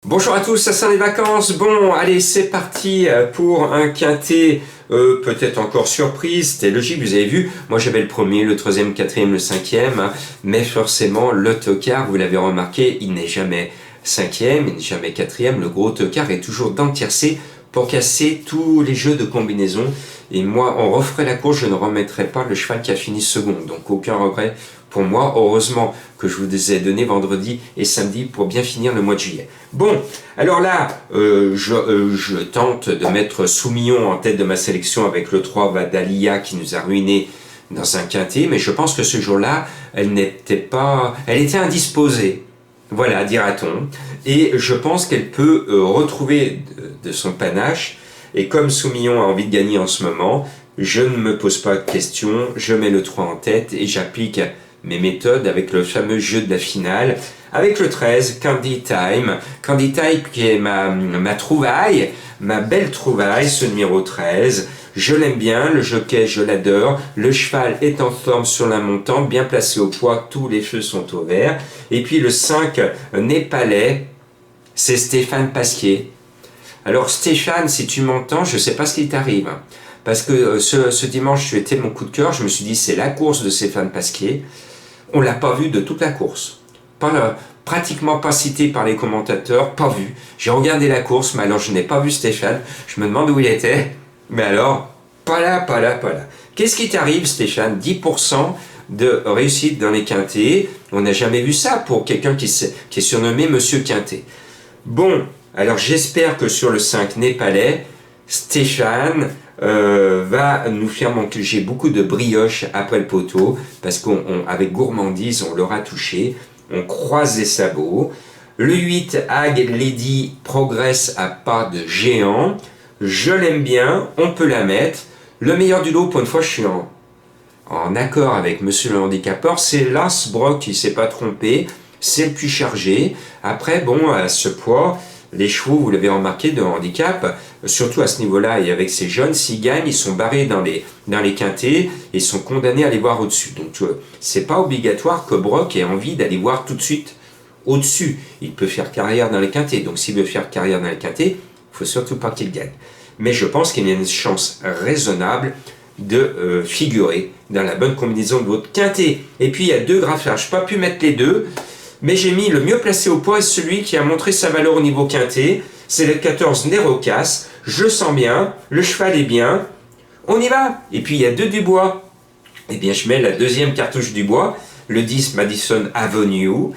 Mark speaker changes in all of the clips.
Speaker 1: Bonjour à tous, ça sent les vacances. Bon, allez, c'est parti pour un quintet, peut-être encore surprise, c'était logique, vous avez vu, moi j'avais le premier, le troisième, le quatrième, le cinquième, hein, mais forcément le tocard, vous l'avez remarqué, il n'est jamais cinquième, il n'est jamais quatrième, le gros tocard est toujours dans le tiercé pour casser tous les jeux de combinaison. Et moi, on referait la course, je ne remettrai pas le cheval qui a fini second, donc aucun regret pour moi. Heureusement que je vous ai donné vendredi et samedi pour bien finir le mois de juillet. Bon, alors là, je tente de mettre Soumillon en tête de ma sélection avec le 3 Vadalia qui nous a ruiné dans un quintet, mais je pense que ce jour-là, elle était indisposée. Voilà, dira-t-on. Et je pense qu'elle peut retrouver de son panache. Et comme Soumillon a envie de gagner en ce moment, je ne me pose pas de questions, je mets le 3 en tête et j'applique mes méthodes avec le fameux jeu de la finale, avec le 13, Candy Time. Candy Time qui est ma trouvaille, ma belle trouvaille, ce numéro 13. Je l'aime bien, le jockey, je l'adore. Le cheval est en forme sur la montante, bien placé au poids, tous les feux sont au vert. Et puis le 5, Népalais, c'est Stéphane Pasquier. Alors Stéphane, si tu m'entends, je ne sais pas ce qui t'arrive. Parce que ce dimanche, tu étais mon coup de cœur. Je me suis dit, c'est la course de Stéphane Pasquier. On ne l'a pas vu de toute la course. Pratiquement pas cité par les commentateurs, pas vu. J'ai regardé la course, mais alors je n'ai pas vu Stéphane. Je me demande où il était. Mais alors, pas là. Qu'est-ce qui t'arrive, Stéphane? 10% de réussite dans les quintets. On n'a jamais vu ça pour quelqu'un qui est surnommé Monsieur Quintet. Bon, alors j'espère que sur le 5 Népalais, Stéphane va nous faire manger beaucoup de brioche après le poteau, parce qu'avec gourmandise, on l'aura touché. On croise les sabots. Le 8, Ag Lady, progresse à pas de géant. Je l'aime bien, on peut la mettre. Le meilleur du lot, pour une fois, je suis en accord avec Monsieur le handicapeur, c'est Lars Brock qui ne s'est pas trompé. C'est le plus chargé. Après, bon, à ce poids, les chevaux, vous l'avez remarqué, de handicap, surtout à ce niveau-là et avec ces jeunes, s'ils gagnent, ils sont barrés dans les quintets et sont condamnés à les voir au-dessus. Donc, c'est pas obligatoire que Brock ait envie d'aller voir tout de suite au-dessus. Il peut faire carrière dans les quintets. Donc, s'il veut faire carrière dans les quintets, il faut surtout pas qu'il gagne. Mais je pense qu'il y a une chance raisonnable de figurer dans la bonne combinaison de votre quintet. Et puis, il y a deux graffages. Je n'ai pas pu mettre les deux. Mais j'ai mis le mieux placé au poids et celui qui a montré sa valeur au niveau quintet. C'est le 14 Nérocas. Je le sens bien, le cheval est bien. On y va. Et puis il y a deux Dubois. Eh bien je mets la deuxième cartouche Dubois, le 10 Madison Avenue,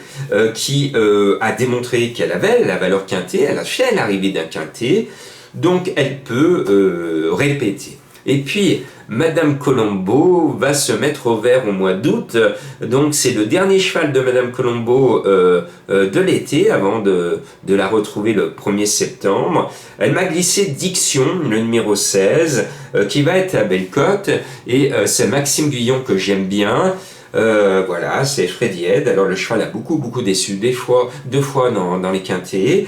Speaker 1: qui a démontré qu'elle avait la valeur quintet. Elle a fait l'arrivée d'un quintet. Donc elle peut répéter. Et puis, Madame Colombo va se mettre au vert au mois d'août. Donc, c'est le dernier cheval de Madame Colombo de l'été, avant de la retrouver le 1er septembre. Elle m'a glissé Diction, le numéro 16, qui va être à Bellecote. Et c'est Maxime Guyon que j'aime bien. Voilà, c'est Freddy Head. Alors, le cheval a beaucoup déçu, deux fois dans les quintets.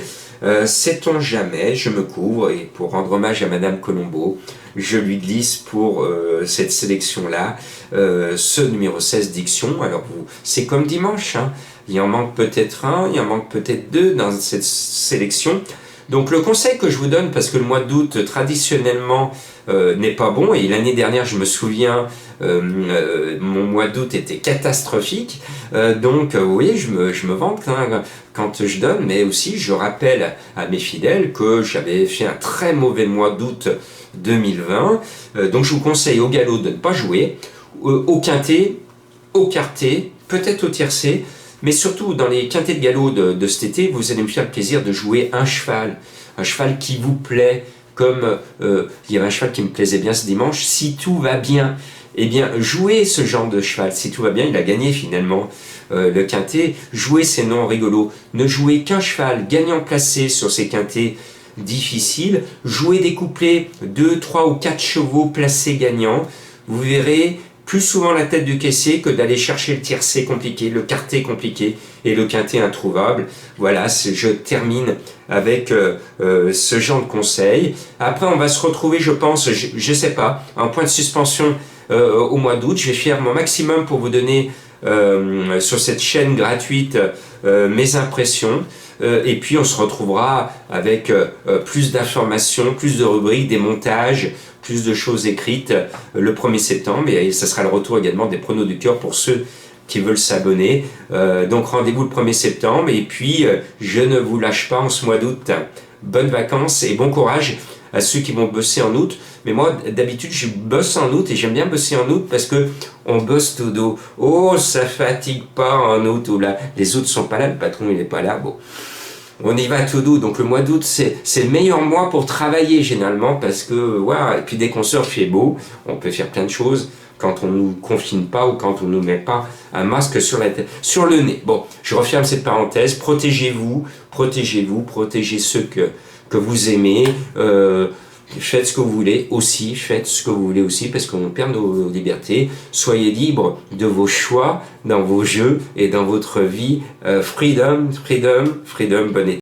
Speaker 1: Sait-on jamais, je me couvre et pour rendre hommage à Madame Colombo, je lui glisse pour cette sélection-là ce numéro 16 Diction. Alors c'est comme dimanche, hein. Il en manque peut-être un, il en manque peut-être deux dans cette sélection. Donc le conseil que je vous donne, parce que le mois d'août traditionnellement n'est pas bon, et l'année dernière je me souviens, mon mois d'août était catastrophique, donc oui, je me vante quand je donne, mais aussi je rappelle à mes fidèles que j'avais fait un très mauvais mois d'août 2020, donc je vous conseille au galop de ne pas jouer, au quintet, au quartet, peut-être au tiercé, mais surtout dans les quintets de galop de cet été, vous allez me faire le plaisir de jouer un cheval qui vous plaît, comme il y avait un cheval qui me plaisait bien ce dimanche, si tout va bien. Eh bien, jouez ce genre de cheval, si tout va bien, il a gagné finalement le quintet, jouez ces noms rigolos, ne jouez qu'un cheval gagnant placé sur ces quintets difficiles, jouez des couplets 2, 3 ou 4 chevaux placés gagnants, vous verrez plus souvent la tête du caissier que d'aller chercher le tiercé compliqué, le quartet compliqué et le quintet introuvable. Voilà, je termine avec ce genre de conseils. Après, on va se retrouver, je pense, je sais pas, en point de suspension au mois d'août. Je vais faire mon maximum pour vous donner sur cette chaîne gratuite mes impressions. Et puis on se retrouvera avec plus d'informations, plus de rubriques, des montages, plus de choses écrites le 1er septembre. Et ça sera le retour également des pronos du cœur pour ceux qui veulent s'abonner. Donc rendez-vous le 1er septembre. Et puis je ne vous lâche pas en ce mois d'août. Bonnes vacances et bon courage à ceux qui vont bosser en août. Mais moi, d'habitude, je bosse en août et j'aime bien bosser en août parce que on bosse tout dos. Oh, ça fatigue pas en août où là, les autres sont pas là, le patron il est pas là. Bon, on y va tout doux. Donc le mois d'août, c'est le meilleur mois pour travailler généralement parce que voilà. Et puis dès qu'on sort, il fait beau, on peut faire plein de choses quand on nous confine pas ou quand on nous met pas un masque sur la tête, sur le nez. Bon, je referme cette parenthèse. Protégez-vous, protégez ceux que vous aimez. Faites ce que vous voulez aussi, faites ce que vous voulez aussi, parce qu'on perd nos libertés. Soyez libres de vos choix dans vos jeux et dans votre vie. Freedom, freedom, freedom, bonne été.